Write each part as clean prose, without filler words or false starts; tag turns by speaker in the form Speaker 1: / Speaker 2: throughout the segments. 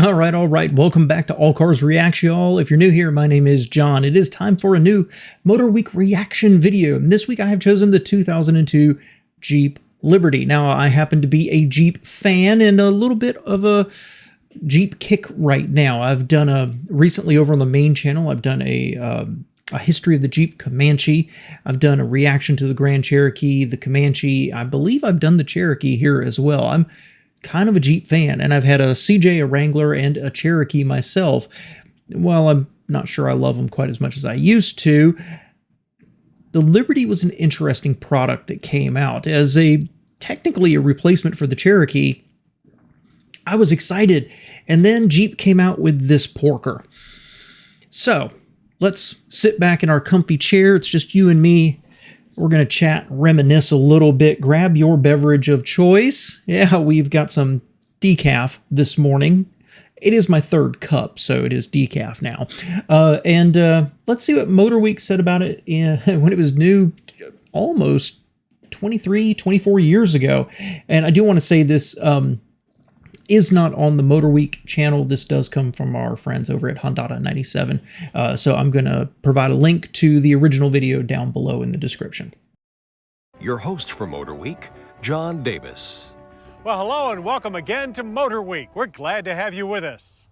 Speaker 1: All right. Welcome back to All Cars React, y'all. If you're new here, my name is John. It is time for a new Motorweek reaction video. And this week I have chosen the 2002 Jeep Liberty. Now, I happen to be a Jeep fan and a little bit of a Jeep kick right now. I've done recently over on the main channel, I've done a history of the Jeep Comanche. I've done a reaction to the Grand Cherokee, the Comanche. I believe I've done the Cherokee here as well. I'm kind of a Jeep fan, and I've had a CJ, a Wrangler, and a Cherokee myself. While I'm not sure I love them quite as much as I used to, the Liberty was an interesting product that came out. As technically a replacement for the Cherokee, I was excited, and then Jeep came out with this porker. So, let's sit back in our comfy chair. It's just you and me. We're going to chat, reminisce a little bit, grab your beverage of choice. Yeah, we've got some decaf this morning. It is my third cup, so it is decaf now. Let's see what Motorweek said about it when it was new almost 23, 24 years ago. And I do want to say this is not on the Motorweek channel. This does come from our friends over at Honda 97. So I'm going to provide a link to the original video down below in the description.
Speaker 2: Your host for Motorweek, John Davis.
Speaker 3: Well, hello and welcome again to Motorweek. We're glad to have you with us.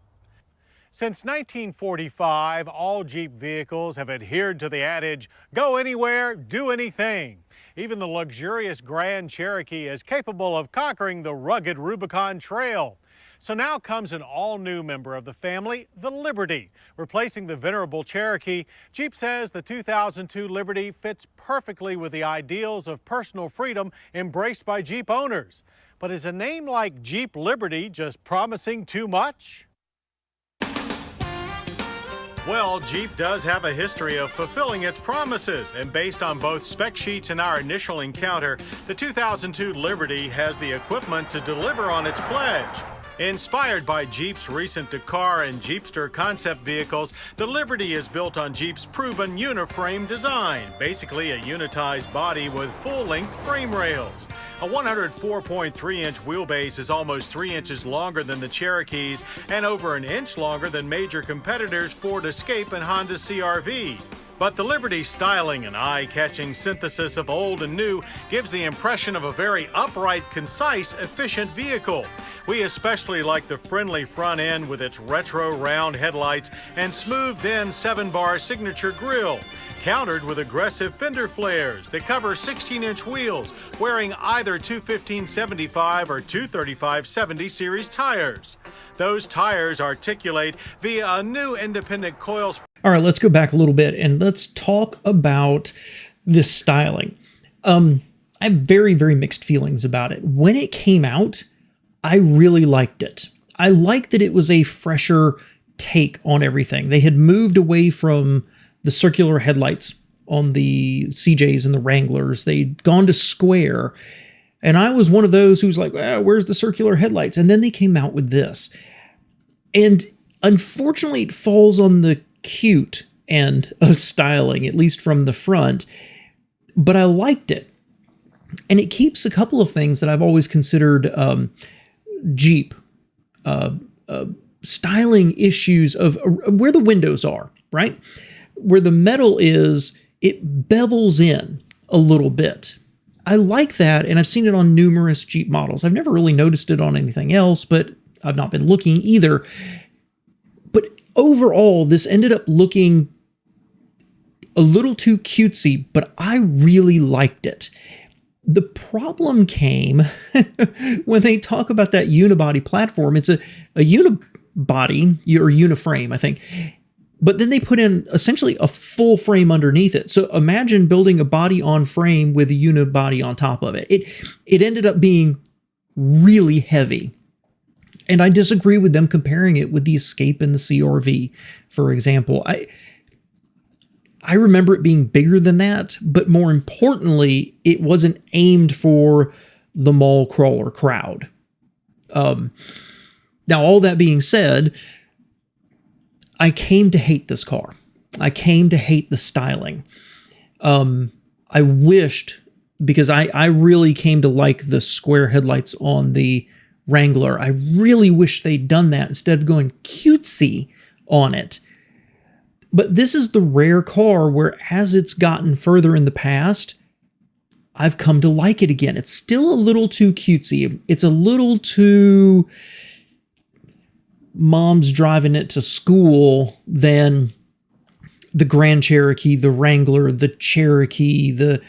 Speaker 3: Since 1945, all Jeep vehicles have adhered to the adage, go anywhere, do anything. Even the luxurious Grand Cherokee is capable of conquering the rugged Rubicon Trail. So now comes an all-new member of the family, the Liberty. Replacing the venerable Cherokee, Jeep says the 2002 Liberty fits perfectly with the ideals of personal freedom embraced by Jeep owners. But is a name like Jeep Liberty just promising too much? Well, Jeep does have a history of fulfilling its promises, and based on both spec sheets and our initial encounter, the 2002 Liberty has the equipment to deliver on its pledge. Inspired by Jeep's recent Dakar and Jeepster concept vehicles, the Liberty is built on Jeep's proven uniframe design, basically a unitized body with full-length frame rails. A 104.3-inch wheelbase is almost 3 inches longer than the Cherokee's and over an inch longer than major competitors Ford Escape and Honda CR-V. But the Liberty's styling and eye-catching synthesis of old and new gives the impression of a very upright, concise, efficient vehicle. We especially like the friendly front end with its retro round headlights and smoothed-in 7-bar signature grille, countered with aggressive fender flares that cover 16-inch wheels, wearing either 215/75 or 235/70 series tires. Those tires articulate via a new independent coil.
Speaker 1: All right, let's go back a little bit and let's talk about this styling. I have very, very mixed feelings about it. When it came out, I really liked it. I liked that it was a fresher take on everything. They had moved away from the circular headlights on the CJs and the Wranglers. They'd gone to square. And I was one of those who's like, where's the circular headlights? And then they came out with this. And unfortunately, it falls on the cute end of styling, at least from the front. But I liked it. And it keeps a couple of things that I've always considered Jeep styling issues of where the windows are, right? Where the metal is, it bevels in a little bit. I like that, and I've seen it on numerous Jeep models. I've never really noticed it on anything else, but I've not been looking either. But overall, this ended up looking a little too cutesy, but I really liked it. The problem came when they talk about that unibody platform. It's a unibody, or uniframe, I think. But then they put in essentially a full frame underneath it. So imagine building a body on frame with a unibody on top of it. It ended up being really heavy. And I disagree with them comparing it with the Escape and the CR-V, for example. I remember it being bigger than that, but more importantly, it wasn't aimed for the mall crawler crowd. Now, all that being said, I came to hate this car. I came to hate the styling. I wished, because I really came to like the square headlights on the Wrangler. I really wish they'd done that instead of going cutesy on it. But this is the rare car where, as it's gotten further in the past, I've come to like it again. It's still a little too cutesy. It's a little too mom's driving it to school than the Grand Cherokee, the Wrangler, the Cherokee, the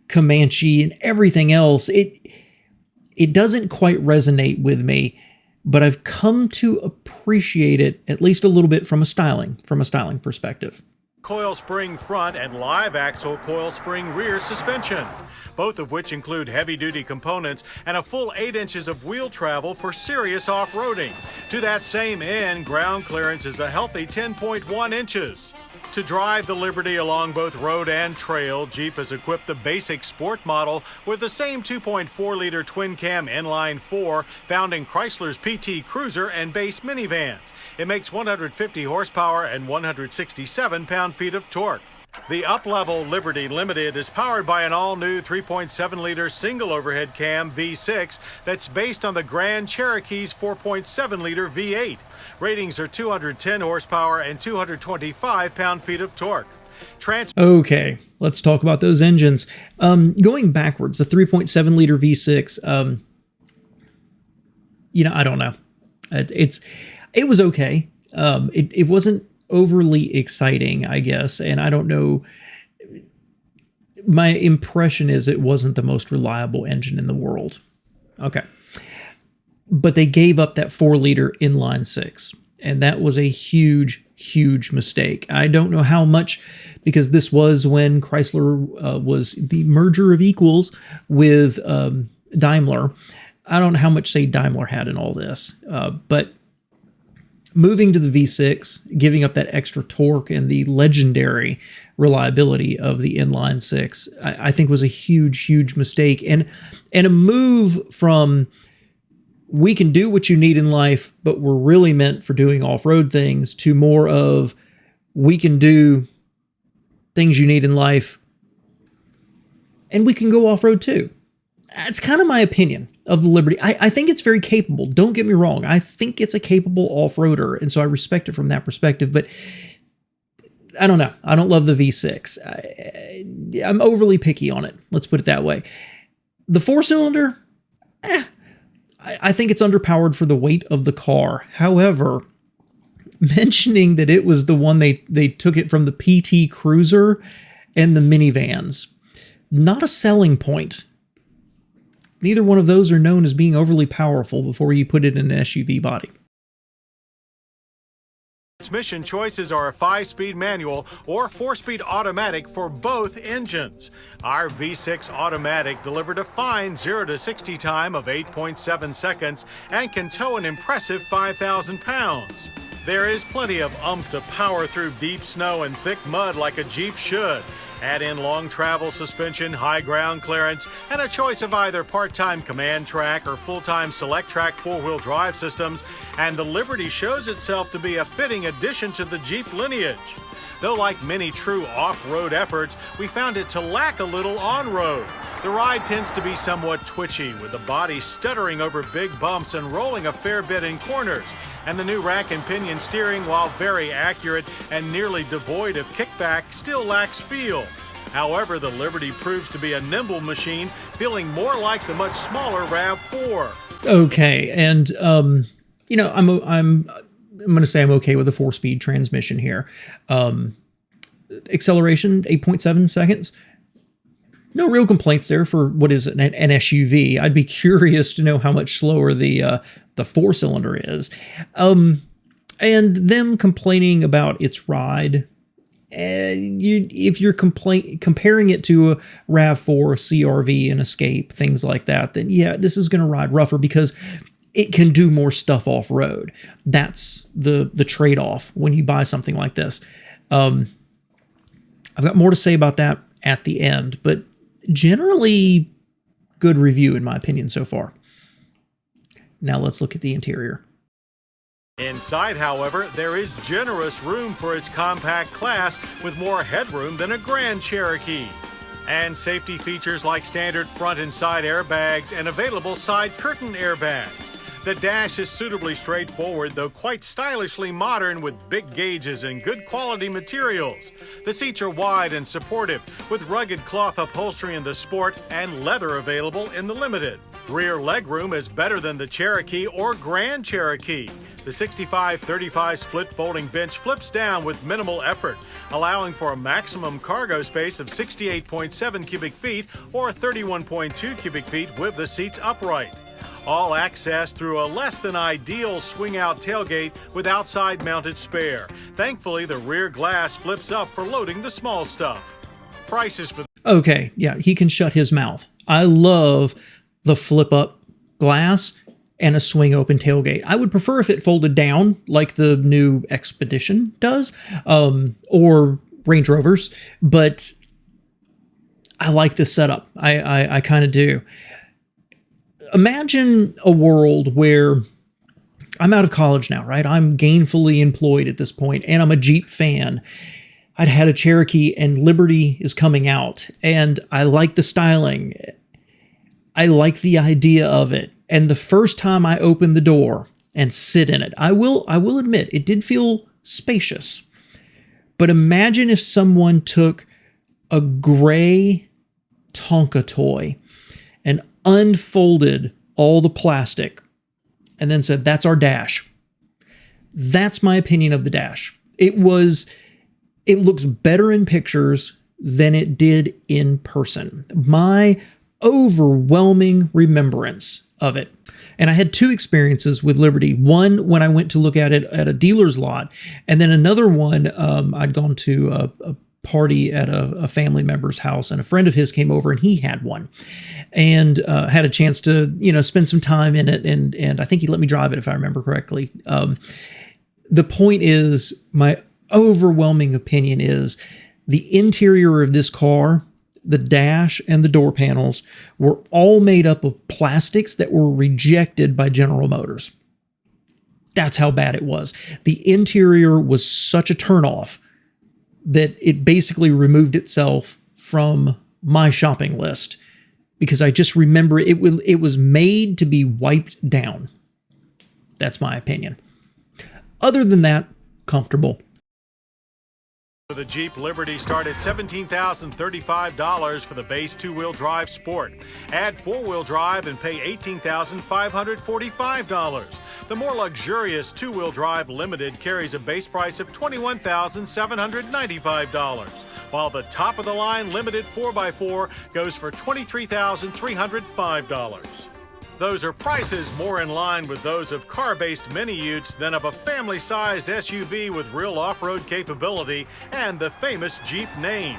Speaker 1: Comanche, and everything else. It doesn't quite resonate with me, but I've come to appreciate it at least a little bit from a styling perspective.
Speaker 3: Coil spring front and live axle coil spring rear suspension, both of which include heavy-duty components and a full 8 inches of wheel travel for serious off-roading. To that same end, ground clearance is a healthy 10.1 inches. To drive the Liberty along both road and trail, Jeep has equipped the basic sport model with the same 2.4-liter twin-cam inline-4 found in Chrysler's PT Cruiser and base minivans. It makes 150 horsepower and 167 pound-feet of torque. The up-level Liberty Limited is powered by an all-new 3.7-liter single overhead cam V6 that's based on the Grand Cherokee's 4.7-liter V8. Ratings are 210 horsepower and 225 pound-feet of torque.
Speaker 1: Okay, let's talk about those engines. Going backwards, the 3.7-liter V6, I don't know. It was okay. It wasn't overly exciting, I guess, and I don't know. My impression is it wasn't the most reliable engine in the world. Okay. But they gave up that 4-liter inline 6, and that was a huge, huge mistake. I don't know how much, because this was when Chrysler was the merger of equals with Daimler. I don't know how much say Daimler had in all this, but moving to the V6, giving up that extra torque and the legendary reliability of the inline 6, I think was a huge, huge mistake, and a move from we can do what you need in life, but we're really meant for doing off-road things, to more of we can do things you need in life and we can go off-road too. That's kind of my opinion of the Liberty. I think it's very capable. Don't get me wrong. I think it's a capable off-roader, and so I respect it from that perspective, but I don't know. I don't love the V6. I'm overly picky on it. Let's put it that way. The 4-cylinder, I think it's underpowered for the weight of the car. However, mentioning that it was the one they took it from the PT Cruiser and the minivans, not a selling point. Neither one of those are known as being overly powerful before you put it in an SUV body.
Speaker 3: Transmission choices are a 5-speed manual or 4-speed automatic for both engines. Our V6 automatic delivered a fine 0 to 60 time of 8.7 seconds and can tow an impressive 5,000 pounds. There is plenty of oomph to power through deep snow and thick mud like a Jeep should. Add in long travel suspension, high ground clearance, and a choice of either part-time command track or full-time select track 4-wheel drive systems, and the Liberty shows itself to be a fitting addition to the Jeep lineage. Though like many true off-road efforts, we found it to lack a little on-road. The ride tends to be somewhat twitchy, with the body stuttering over big bumps and rolling a fair bit in corners. And the new rack and pinion steering, while very accurate and nearly devoid of kickback, still lacks feel. However, the Liberty proves to be a nimble machine, feeling more like the much smaller RAV4.
Speaker 1: Okay, and I'm going to say I'm okay with the 4-speed transmission here. Acceleration 8.7 seconds. No real complaints there for what is an SUV. I'd be curious to know how much slower the 4-cylinder is. And them complaining about its ride, if you're comparing it to a RAV4, CRV, and Escape, things like that, then yeah, this is going to ride rougher because it can do more stuff off-road. That's the trade-off when you buy something like this. I've got more to say about that at the end, but generally good review in my opinion so far. Now let's look at the interior.
Speaker 3: Inside, however, there is generous room for its compact class with more headroom than a Grand Cherokee. And safety features like standard front and side airbags and available side curtain airbags. The dash is suitably straightforward, though quite stylishly modern with big gauges and good quality materials. The seats are wide and supportive, with rugged cloth upholstery in the Sport and leather available in the Limited. Rear legroom is better than the Cherokee or Grand Cherokee. The 65-35 split folding bench flips down with minimal effort, allowing for a maximum cargo space of 68.7 cubic feet or 31.2 cubic feet with the seats upright. All access through a less than ideal swing-out tailgate with outside mounted spare. Thankfully, the rear glass flips up for loading the small stuff. Prices for...
Speaker 1: Okay, yeah, he can shut his mouth. I love the flip-up glass and a swing-open tailgate. I would prefer if it folded down like the new Expedition does, or Range Rovers, but I like this setup. I kind of do. Imagine a world where I'm out of college now, right? I'm gainfully employed at this point, and I'm a Jeep fan. I'd had a Cherokee, and Liberty is coming out, and I like the styling. I like the idea of it. And the first time I open the door and sit in it, I will admit, it did feel spacious. But imagine if someone took a gray Tonka toy and unfolded all the plastic and then said, "That's our dash." That's my opinion of the dash. It looks better in pictures than it did in person. My overwhelming remembrance of it. And I had two experiences with Liberty. One, when I went to look at it at a dealer's lot, and then another one, I'd gone to a party at a family member's house, and a friend of his came over and he had one, and had a chance to spend some time in it, and I think he let me drive it if I remember correctly. The point is, my overwhelming opinion is the interior of this car, the dash and the door panels, were all made up of plastics that were rejected by General Motors. That's how bad it was. The interior was such a turnoff that it basically removed itself from my shopping list, because I just remember it was made to be wiped down. That's my opinion. Other than that, comfortable.
Speaker 3: The Jeep Liberty start at $17,035 for the base two-wheel drive Sport. Add four-wheel drive and pay $18,545. The more luxurious two-wheel drive Limited carries a base price of $21,795, while the top-of-the-line Limited 4x4 goes for $23,305. Those are prices more in line with those of car-based mini-utes than of a family-sized SUV with real off-road capability and the famous Jeep name.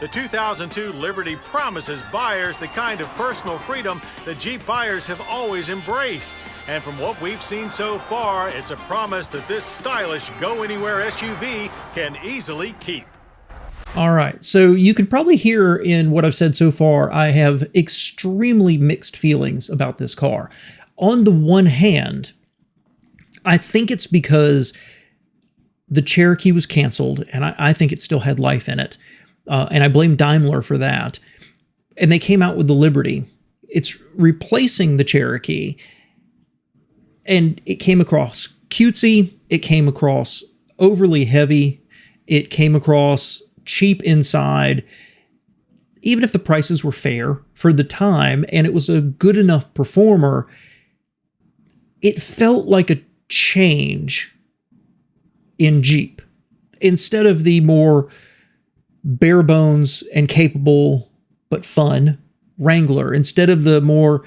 Speaker 3: The 2002 Liberty promises buyers the kind of personal freedom that Jeep buyers have always embraced. And from what we've seen so far, it's a promise that this stylish go-anywhere SUV can easily keep.
Speaker 1: All right, so you can probably hear in what I've said so far, I have extremely mixed feelings about this car. On the one hand, I think it's because the Cherokee was canceled, and I think it still had life in it, and I blame Daimler for that. And they came out with the Liberty. It's replacing the Cherokee, and it came across cutesy, it came across overly heavy, it came across cheap inside, even if the prices were fair for the time and it was a good enough performer. It felt like a change in Jeep. Instead of the more bare bones and capable but fun Wrangler, instead of the more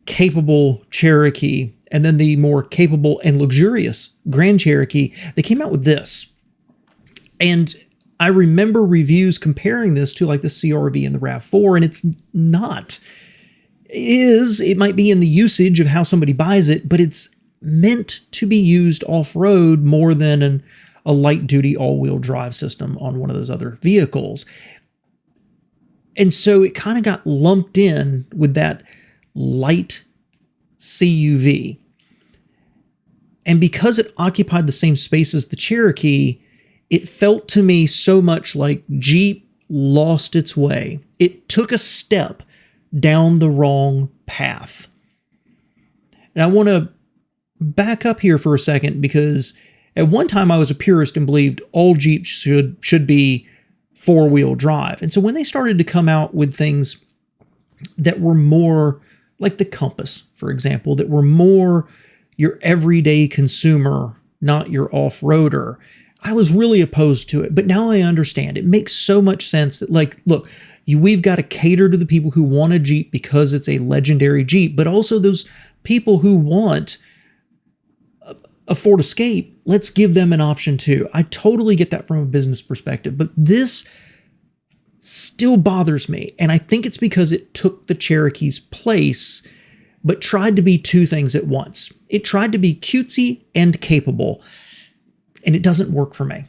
Speaker 1: capable Cherokee and then the more capable and luxurious Grand Cherokee, they came out with this. And I remember reviews comparing this to like the CR-V and the RAV4, and it's not. It might be in the usage of how somebody buys it, but it's meant to be used off-road more than a light-duty all-wheel drive system on one of those other vehicles. And so it kind of got lumped in with that light CUV. And because it occupied the same space as the Cherokee, it felt to me so much like Jeep lost its way. It took a step down the wrong path. And I want to back up here for a second, because at one time I was a purist and believed all Jeeps should be four-wheel drive. And so when they started to come out with things that were more like the Compass, for example, that were more your everyday consumer, not your off-roader, I was really opposed to it. But now I understand. It makes so much sense that, like, look, we've got to cater to the people who want a Jeep because it's a legendary Jeep, but also those people who want a Ford Escape, let's give them an option too. I totally get that from a business perspective, but this still bothers me. And I think it's because it took the Cherokee's place, but tried to be two things at once. It tried to be cutesy and capable, and it doesn't work for me.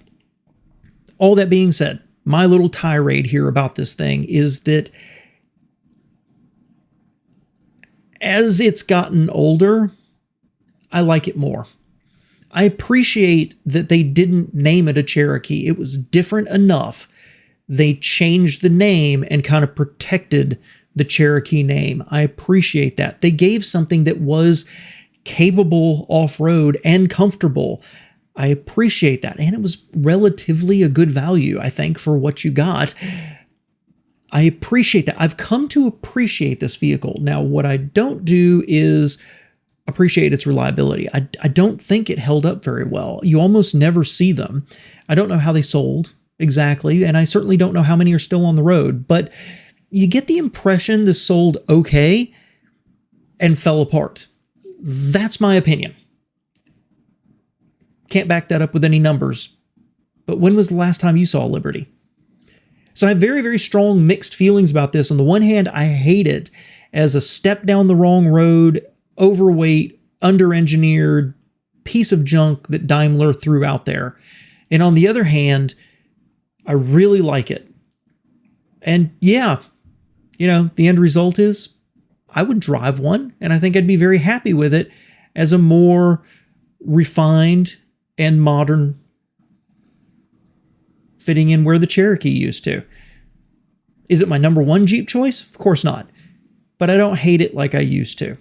Speaker 1: All that being said, my little tirade here about this thing is that as it's gotten older, I like it more. I appreciate that they didn't name it a Cherokee. It was different enough. They changed the name and kind of protected the Cherokee name. I appreciate that. They gave something that was capable off-road and comfortable. I appreciate that. And it was relatively a good value, I think, for what you got. I appreciate that. I've come to appreciate this vehicle. Now, what I don't do is appreciate its reliability. I don't think it held up very well. You almost never see them. I don't know how they sold exactly, and I certainly don't know how many are still on the road, but you get the impression this sold okay and fell apart. That's my opinion. Can't back that up with any numbers, but when was the last time you saw a Liberty? So I have very, very strong mixed feelings about this. On the one hand, I hate it as a step down the wrong road, overweight, under-engineered piece of junk that Daimler threw out there. And on the other hand, I really like it. And yeah, the end result is I would drive one, and I think I'd be very happy with it as a more refined and modern, fitting in where the Cherokee used to. Is it my number one Jeep choice? Of course not. But I don't hate it like I used to.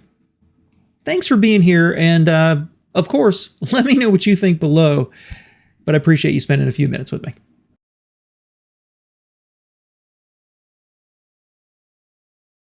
Speaker 1: Thanks for being here, and of course, let me know what you think below, but I appreciate you spending a few minutes with me.